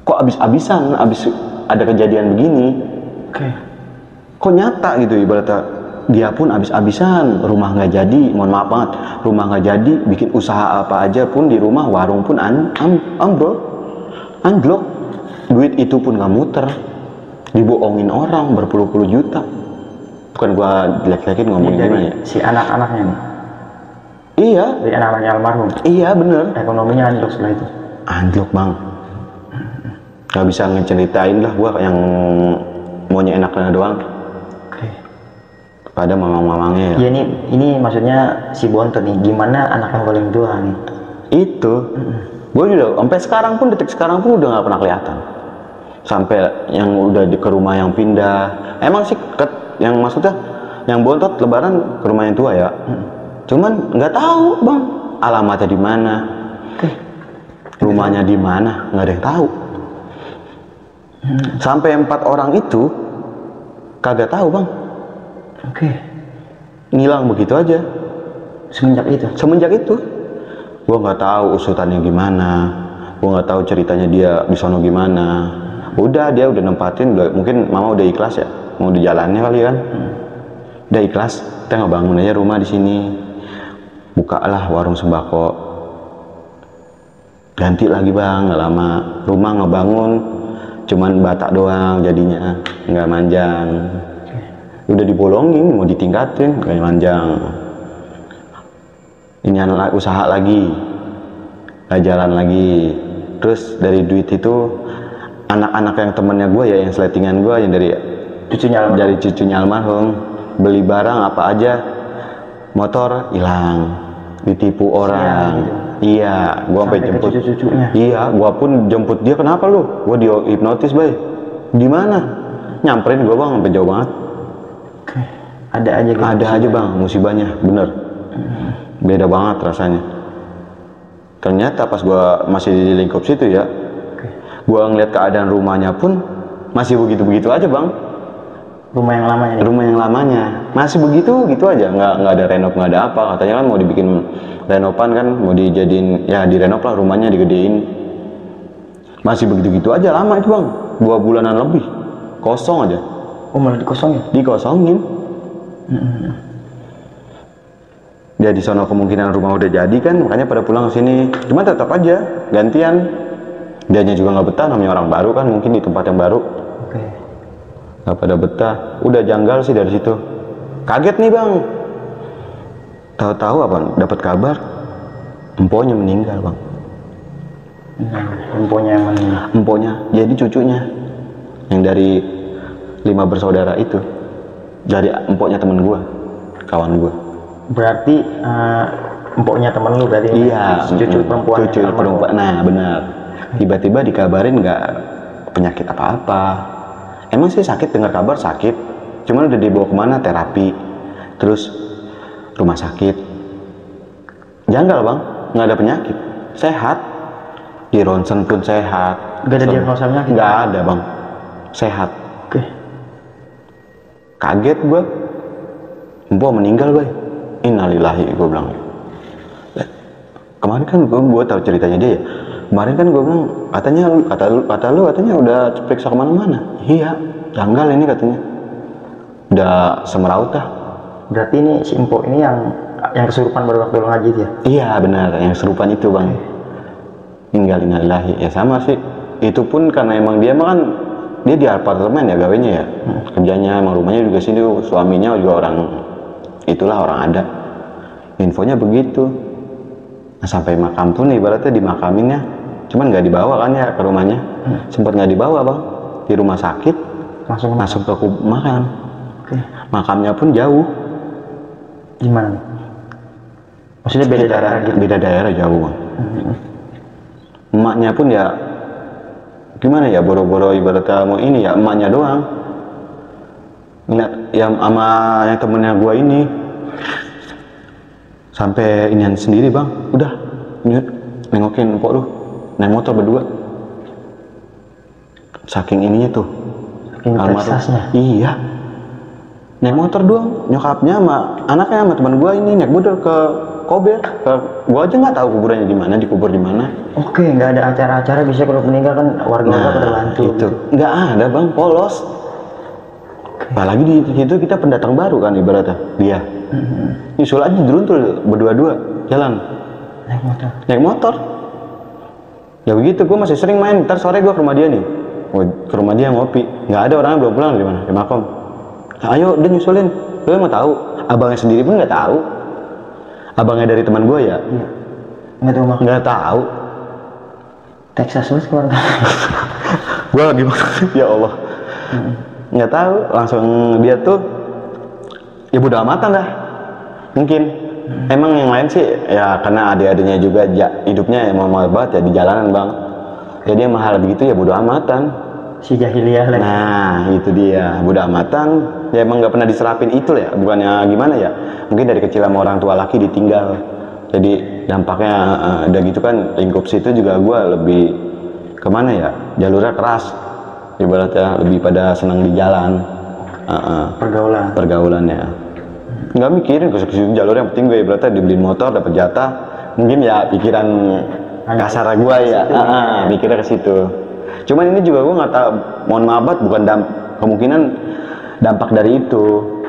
kok abis-abisan, abis ada kejadian begini. Oke. Kok nyata gitu ibaratnya. Dia pun abis-abisan, rumah nggak jadi, mohon maaf banget, rumah nggak jadi, bikin usaha apa aja pun di rumah, warung pun anjlok, duit itu pun nggak muter, dibohongin orang berpuluh-puluh juta. Bukan gua jelek-jelekin ngomongin gimana ya? Si anak-anaknya nih? Iya. Dari anak-anaknya almarhum? Iya bener. Ekonominya anjlok setelah itu? Anjlok bang. Gak bisa ngeceritain lah gua yang maunya enaknya doang. Pada mamang-mamangnya ya. Ya ini maksudnya si Bonto nih, gimana anak yang paling tua nih? Itu, gue juga sampai sekarang pun detik sekarang pun udah nggak pernah kelihatan. Sampai yang udah ke rumah yang pindah, emang sih yang maksudnya yang Bontot lebaran ke rumah yang tua ya. Cuman nggak tahu bang, alamatnya di mana, rumahnya di mana, nggak ada yang tahu. Sampai 4 orang itu kagak tahu bang. Oke. Ngilang begitu aja. Semenjak itu? Semenjak itu. Gua nggak tahu usutannya gimana. Gua nggak tahu ceritanya dia di sono gimana. Udah dia udah nempatin, mungkin mama udah ikhlas ya. Mau di jalannya kali kan. Udah ikhlas, kita ngebangun aja rumah di sini. Bukalah warung sembako. Ganti lagi bang, nggak lama. Rumah ngebangun, cuman bata doang jadinya, nggak manjang. Udah dibolongin, mau ditingkatin, kayak manjang. Ini usaha lagi, jalan lagi. Terus dari duit itu, anak-anak yang temennya gue ya, yang seletingan gue, yang dari cucunya almarhum, beli barang apa aja, motor hilang, ditipu orang. Iya, gue sampai jemput. Iya, gue pun jemput dia. Kenapa lu? Gue dihipnotis, bay. Di mana? Nyamperin gue bang, sampai jauh banget. Ada aja gitu. Ada aja bang musibahnya, bener. Beda banget rasanya. Ternyata pas gua masih di lingkup situ ya, gua ngeliat keadaan rumahnya pun masih begitu-begitu aja bang. Rumah yang lamanya? Rumah yang lamanya masih begitu-gitu aja, nggak ada renov, nggak ada apa. Katanya kan mau dibikin renovan kan, mau dijadiin ya direnov lah rumahnya, digedein. Masih begitu-gitu aja, lama itu bang, 2 bulanan lebih, kosong aja. Oh malah dikosongin? Dikosongin. Ya di sana kemungkinan rumah udah jadi kan, makanya pada pulang ke sini. Cuma tetap aja gantian. Dianya juga nggak betah, namanya orang baru kan, mungkin di tempat yang baru. Oke. Nggak pada betah. Udah janggal sih dari situ. Kaget nih bang. Tahu-tahu apa? Dapat kabar, emponya meninggal bang. Emponya yang mana? Emponya, jadi cucunya yang dari 5 bersaudara itu, dari empoknya temen gua, kawan gua. Berarti empoknya temen lu berarti. Iya, Cucu perempuan. cucu perempuan. Nah, benar. Tiba-tiba dikabarin nggak penyakit apa-apa. Emang sih sakit, dengar kabar sakit. Cuman udah dibawa kemana, terapi, terus rumah sakit. Janggal bang, nggak ada penyakit, sehat. Di ronsen pun sehat. Gak ada diagnosa penyakit? Nggak ada bang, sehat. Oke. Kaget gue, Empo meninggal boy. Innalillahi, gue bilang. Kemarin kan gue tahu ceritanya dia ya. Kemarin kan gue bilang kata lu katanya udah periksa kemana-mana. Iya, janggal ini katanya. Udah semeraut dah. Berarti ini si Empo ini yang kesurupan baru waktu lo ngaji dia? Iya benar, yang kesurupan itu bang. Innalillahi, ya sama sih. Itu pun karena emang dia mah kan dia di apartemen ya gawenya ya. Kerjanya emang rumahnya juga sini, suaminya juga orang itulah orang ada. Infonya begitu. Nah, sampai makam pun ibaratnya dimakaminnya, cuman nggak dibawa kan ya ke rumahnya. Sempat nggak dibawa bang, di rumah sakit masuk ke makam. Oke. Makamnya pun jauh. Gimana? Maksudnya beda daerah gitu? Beda daerah jauh bang. Emaknya pun ya gimana ya, boro-boro ibaratnya mau ini ya emaknya doang. Ingat yang sama yang temennya gua ini sampai inian sendiri bang, udah nengokin empok lu naik motor berdua, saking ininya tuh, saking teksasnya. Iya, naik motor doang, nyokapnya sama anaknya sama teman gua ini naik motor ke Kober. Gua aja nggak tahu kuburannya di mana, dikubur di mana. Oke, nggak ada acara-acara, bisa kalau meninggal kan warga-warga pada bantu itu gitu. Nggak ada bang, polos. Apalagi di situ kita pendatang baru kan ibaratnya dia. Nyusul aja diruntul berdua-dua jalan. Naik motor. Ya begitu, gue masih sering main. Ntar sore gue ke rumah dia nih. Ke rumah dia ngopi. Nggak ada, orangnya belum pulang dari mana? Di makom. Ayo, dia nyusulin. Lo mau tahu? Abangnya sendiri pun nggak tahu. Abangnya dari teman gue ya. Iya. Nggak tahu maksudnya. Nggak tahu. Texas lu keluarga. Gue gimana? Ya Allah. Nggak tahu. Langsung dia tuh ya bodo amatan dah. Mungkin emang yang lain sih ya karena adik-adiknya juga hidupnya emang mahal banget ya di jalanan bang. Jadi emang hal begitu ya bodo amatan. Si jahiliyah lagi. Nah itu dia, bodo amatan. Ya emang nggak pernah diserapin itu lah ya. Bukannya gimana ya. Mungkin dari kecil sama orang tua laki ditinggal. Jadi dampaknya udah gitu kan, lingkup situ juga gue lebih kemana ya, jalurnya keras. Ibaratnya lebih pada senang di jalan. Pergaulannya. Nggak mikirin ke situ jalur, yang penting gue ibaratnya dibeliin motor, dapat jatah. Mungkin ya pikiran kasar gue ya, mikirnya ke situ. Cuman ini juga gue nggak tahu, mohon maaf banget, bukan kemungkinan dampak dari itu.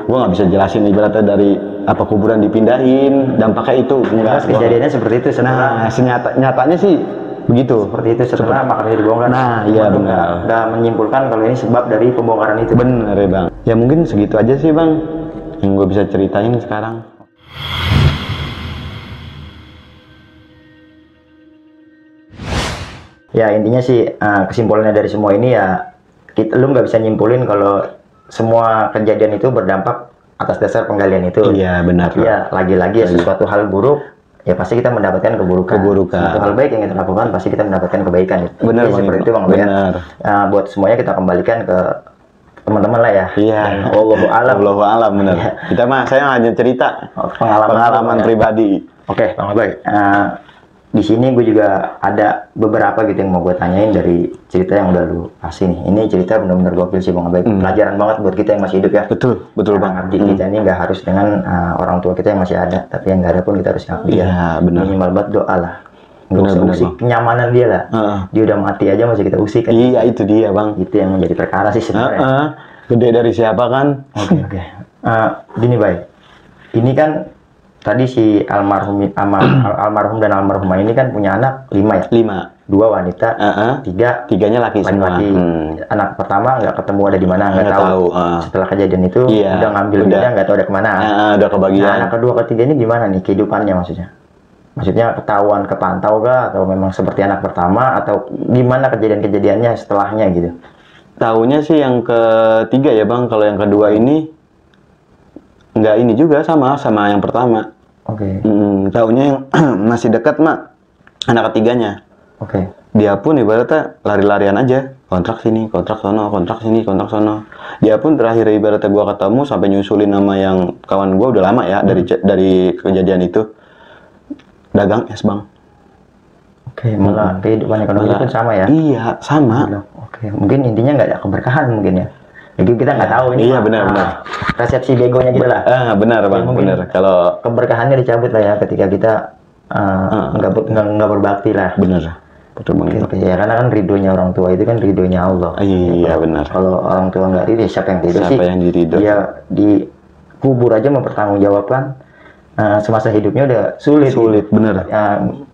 Gue nggak bisa jelasin ibaratnya dari apa kuburan dipindahin, dampaknya itu enggak. Kejadiannya seperti itu setelah. Nah, nyatanya sih begitu. Seperti itu setelah makamnya dibongkar. Nah, iya benar. Udah menyimpulkan kalau ini sebab dari pembongkaran itu. Bener ya bang. Ya mungkin segitu aja sih bang yang gue bisa ceritain sekarang. Ya intinya sih kesimpulannya dari semua ini ya lu nggak bisa nyimpulin kalau semua kejadian itu berdampak atas dasar penggalian itu. Iya benar. Ya lagi-lagi ya sesuatu hal buruk ya pasti kita mendapatkan keburukan. Sesuatu hal baik yang kita lakukan pasti kita mendapatkan kebaikan. Benar bang. Seperti itu bang. Benar. Buat semuanya kita kembalikan ke teman-teman lah ya. Iya. Allahu alam benar. Ya. Kita mah saya hanya cerita pengalaman pribadi. Oke, Bang Abai. Di sini gue juga ada beberapa gitu yang mau gue tanyain dari cerita yang udah lu kasih nih. Ini cerita benar-benar gokil sih Bang Abai. Pelajaran banget buat kita yang masih hidup ya. Betul Bang. Ngabdi kita ini nggak harus dengan orang tua kita yang masih ada, tapi yang nggak ada pun kita harus ngabdi. Iya benar. Minimal banget doa lah. Nggak usah usik kenyamanan dia lah. Dia udah mati aja masih kita usik kan. Iya itu dia Bang. Itu yang menjadi perkara sih sebenarnya. Gede dari siapa kan? Oke. Gini Bay. Ini kan tadi si almarhum dan almarhumah ini kan punya anak 5 ya? 5. 2 wanita, 3 laki semua. Anak pertama nggak ketemu ada di mana, nggak tahu. Setelah kejadian itu udah ngambil dia nggak tahu ada kemana. Udah kebagian. Nah, anak kedua ketiga ini gimana nih kehidupannya maksudnya? Maksudnya ketahuan kepantau kah atau memang seperti anak pertama atau gimana kejadian-kejadiannya setelahnya gitu? Tahunya sih yang ketiga ya Bang. Kalau yang kedua ini nggak ini juga sama yang pertama. Oke. Taunya yang masih dekat mah anak ketiganya. Oke. Dia pun ibaratnya lari-larian aja, kontrak sini, kontrak sono, kontrak sini, kontrak sono. Dia pun terakhir ibaratnya gua ketemu sampai nyusulin nama yang kawan gua udah lama ya dari kejadian itu, dagang es bang. Oke, malah kehidupan ekonomi pun sama ya? Iya, sama. Oke, mungkin intinya nggak ada keberkahan mungkin ya. Jadi kita nggak tahu ini. Iya, benar. Resepsi begonya gitu lah. Benar bang, benar. Kalau keberkahannya dicabut lah ya ketika kita nggak berbakti lah. benar, betul bang. Oke, ya karena kan ridhonya orang tua itu kan ridhonya Allah. Iya, benar. Kalau orang tua nggak ridho, siapa yang ridho sih? Siapa yang diridho? Dia dikubur aja mempertanggungjawabkan semasa hidupnya udah sulit. Bener.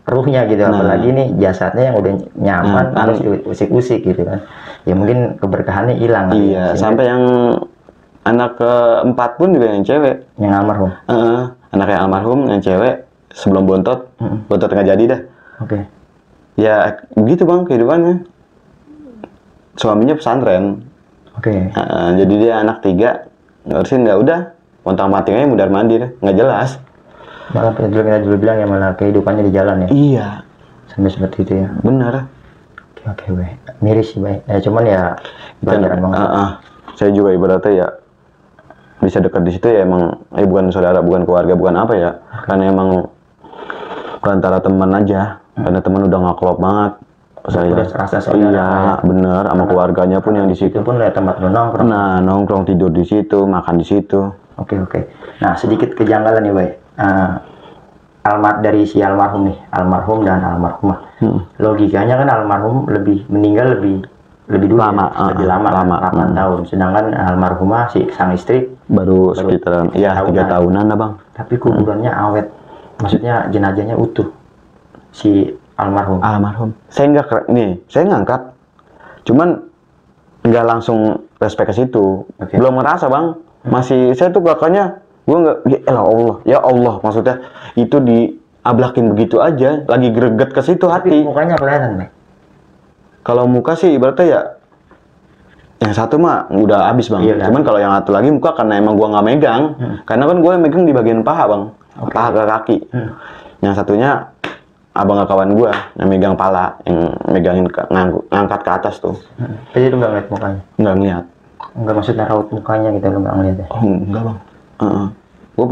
Ruhnya gitu, apalagi nih jasadnya yang udah nyaman harus diusik-usik gitu kan. Ya mungkin keberkahannya hilang. Iya, sampai yang anak keempat pun juga yang cewek. Yang almarhum. Anak yang almarhum yang cewek sebelum bontot nggak jadi dah. Oke. Ya begitu bang kehidupannya. Suaminya pesantren. Oke. Jadi dia anak 3, ngurusin nggak udah, montang-manting aja mundar mandir, nggak jelas. Malah kita dulu bilang ya malah kehidupannya di jalan ya. Iya. Sampai seperti itu ya. Bener. Oke, miris sih, Bay. Cuman ya pelajaran banget. Saya juga ibaratnya ya bisa dekat di situ ya emang bukan saudara, bukan keluarga, bukan apa ya. Karena emang perantara teman aja. Karena teman udah nggak klop banget. Saya udah serasa saudara. Iya, bener. Sama keluarganya pun yang di situ. Itu pun lihat tempat nongkrong. Nah, nongkrong tidur di situ, makan di situ. Oke. Nah, sedikit kejanggalan nih, Bay. Dari si almarhum nih, almarhum dan almarhumah. Logikanya kan almarhum meninggal lebih dulu, lama, lebih lama, 8 tahun. Sedangkan almarhumah si sang istri baru sekitaran 3 tahunan lah bang. Tapi kuburannya awet, maksudnya jenazahnya utuh si almarhum. Saya saya ngangkat, cuman nggak langsung respect ke situ. Belum ngerasa bang, masih saya tuh kakaknya. Gue nggak, ya Allah, maksudnya itu diablakin begitu aja, lagi greget ke situ hati. Tapi mukanya kelihatan, Bay. Kalau muka sih ibaratnya ya, yang satu mah udah habis bang. Iya, cuman kalau yang satu lagi muka karena emang gue nggak megang, karena kan gue megang di bagian paha bang, paha ke kaki. Yang satunya abang kawan gue yang megang pala, yang megangin ngangkat ke atas tuh. Jadi lu nggak ngeliat mukanya? Nggak ngeliat. Nggak, maksudnya raut mukanya gitu lu nggak ngeliat ya? Oh enggak bang. Gue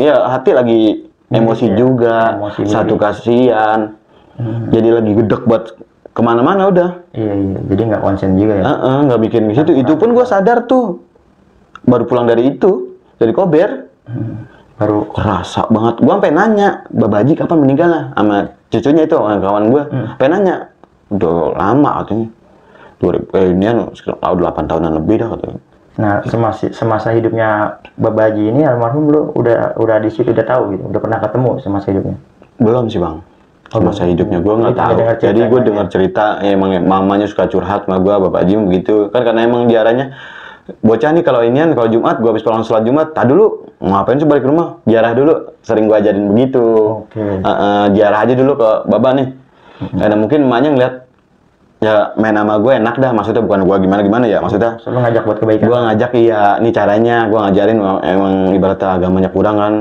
ya hati lagi emosi juga, satu kasihan, jadi lagi gedek buat kemana-mana udah. Iya, jadi nggak konsen juga ya? Nggak bikin di situ. Itu pun gue sadar tuh, baru pulang dari Kober, baru kerasa banget. Gue sampai nanya, Babaji kapan meninggal lah, sama cucunya itu kawan gue, sampai nanya, udah lama katanya, 8 tahunan lebih dah katanya. Nah, semasa hidupnya Babaji ini almarhum lu udah di situ, udah tahu gitu, udah pernah ketemu semasa hidupnya? Belum sih bang, semasa hidupnya gue nggak tahu. Jadi gue dengar cerita, emang mamanya suka curhat sama gue, Babaji begitu kan, karena emang diarahnya bocah nih kalau Jumat gue habis pulang sholat Jumat, dulu ngapain sih balik ke rumah, ziarah dulu, sering gue ajarin begitu. Ziarah aja dulu ke Baba nih, karena mungkin emaknya ngeliat ya main sama gue enak dah, maksudnya bukan gue gimana ya, maksudnya lu ngajak buat kebaikan. Gue ngajak, iya ini caranya, gue ngajarin, emang ibaratnya agamanya kurang kan.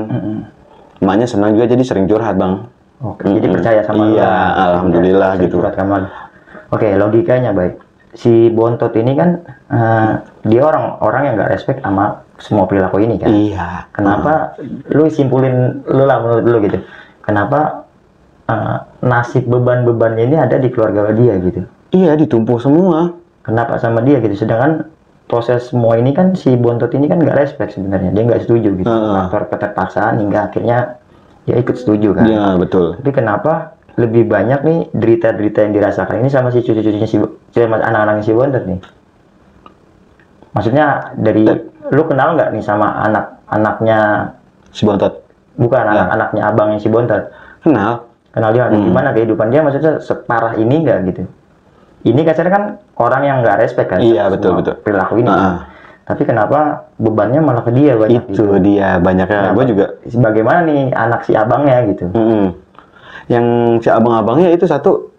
Emaknya senang juga, jadi sering curhat bang. Jadi percaya sama lu. Iya, alhamdulillah gitu. Curhat sama lu. Oke, logikanya baik. Si Bontot ini kan dia orang yang nggak respect sama semua perilaku ini kan. Iya. Kenapa lu simpulin lu lah menurut lu gitu, kenapa nasib beban-bebannya ini ada di keluarga dia gitu? Iya, ditumpuk semua. Kenapa sama dia gitu? Sedangkan proses semua ini kan si Bontot ini kan nggak respect sebenarnya, dia nggak setuju gitu. Faktor keterpaksaan hingga akhirnya dia ikut setuju kan? Iya, betul. Tapi kenapa lebih banyak nih derita-derita yang dirasakan ini sama si cucu-cucunya anak-anaknya si Bontot nih? Maksudnya dari lu kenal nggak nih sama anak-anaknya si Bontot? Bukan, anak-anaknya abangnya si Bontot. Kenal dia, gimana kehidupan dia, maksudnya separah ini nggak gitu? Ini kasarnya kan orang yang nggak respect kan? Iya, betul. Perilaku ini. Tapi kenapa bebannya malah ke dia banyak? Itu gitu? Dia banyaknya. Gue juga. Bagaimana nih anak si abangnya gitu? Yang si abang-abangnya itu satu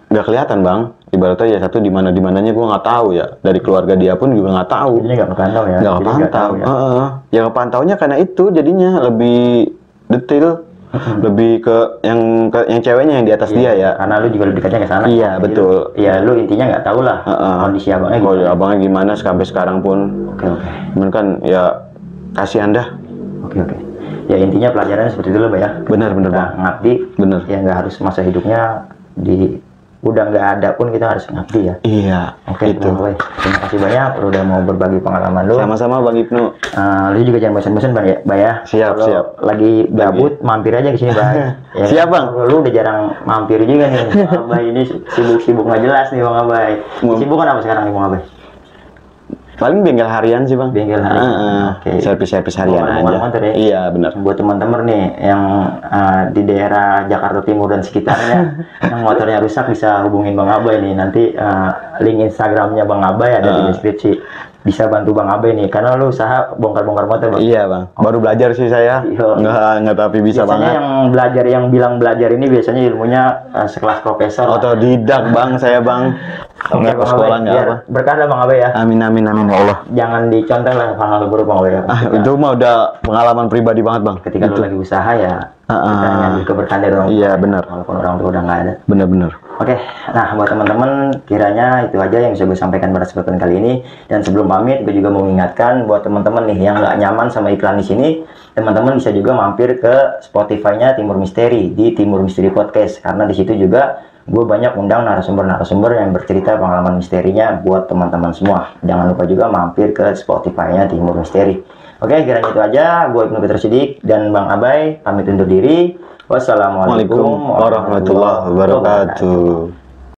nggak kelihatan bang. Ibaratnya ya satu di mananya gue nggak tahu ya. Dari keluarga dia pun juga nggak tahu. Jadi nggak kepantau ya? Nggak kepantau. Ya kepantaunya karena itu jadinya lebih detail, lebih ke yang ceweknya yang di atas dia ya. Karena lu juga lebih dekatnya ke sana. Iya, Jadi betul. lu intinya nggak tahu lah kondisi abangnya Kalau gimana. abangnya gimana sampai sekarang pun. Oke. Cuman kan ya kasihan dah. Oke. Ya intinya pelajarannya seperti itu loh, Bay ya. Bener Nah, Bang. ngabdi. Bener. Ya nggak harus masa hidupnya udah nggak ada pun kita harus ngabdi ya. Iya. Oke, Itu. Bang Bay. Terima kasih banyak udah mau berbagi pengalaman lu. Sama-sama Bang Ibnu. Lu juga jangan bosan-bosan Bang ya, Bay ya. Siap, Kalau siap. lagi gabut mampir aja ke sini, Bay. Ya, Siap, Bang. Lu udah jarang mampir juga nih. Bang Abay ini sibuk-sibuk nggak jelas nih Bang Abay. Sibuk kan apa sekarang nih Bang Abay? Paling bengkel harian sih Bang. Bengkel harian. Oke. Servis harian Ngomong-ngomong aja. motor ya? Iya benar. Buat teman-teman nih yang di daerah Jakarta Timur dan sekitarnya yang motornya rusak bisa hubungin Bang Abay nih. Nanti link Instagramnya Bang Abay ada di deskripsi. Bisa bantu Bang Abay nih karena lu usaha bongkar-bongkar motor Bang. Iya Bang. Baru belajar sih saya. Iya. Nggak tapi bisa Biasanya banget. yang bilang belajar ini biasanya ilmunya sekelas profesor. Otodidak Bang saya Bang. Oke, Nggak ke Bang sekolah Abay. nggak Biar apa. berkah dah Bang Abay ya. Amin ya Allah. Jangan dicontoh lah hal-hal buruk Bang Abay ya. Itu mah udah pengalaman pribadi banget Bang. Ketika lu lagi usaha ya kita nyari keberkahan dari orang tua. Iya benar. Walaupun orang tua udah nggak ada. Benar. Oke, nah buat teman-teman kiranya itu aja yang bisa gue sampaikan pada kesempatan kali ini. Dan sebelum pamit, gue juga mau mengingatkan buat teman-teman nih yang nggak nyaman sama iklan di sini, teman-teman bisa juga mampir ke Spotify-nya Timur Misteri di Timur Misteri Podcast karena di situ juga gue banyak undang narasumber-narasumber yang bercerita pengalaman misterinya buat teman-teman semua. Jangan lupa juga mampir ke Spotify-nya Timur Misteri. Oke, kiranya itu aja. Gue Ibnu Fitro Siddiq dan Bang Abay pamit undur diri. Wassalamualaikum Waalaikumsalam warahmatullahi wabarakatuh.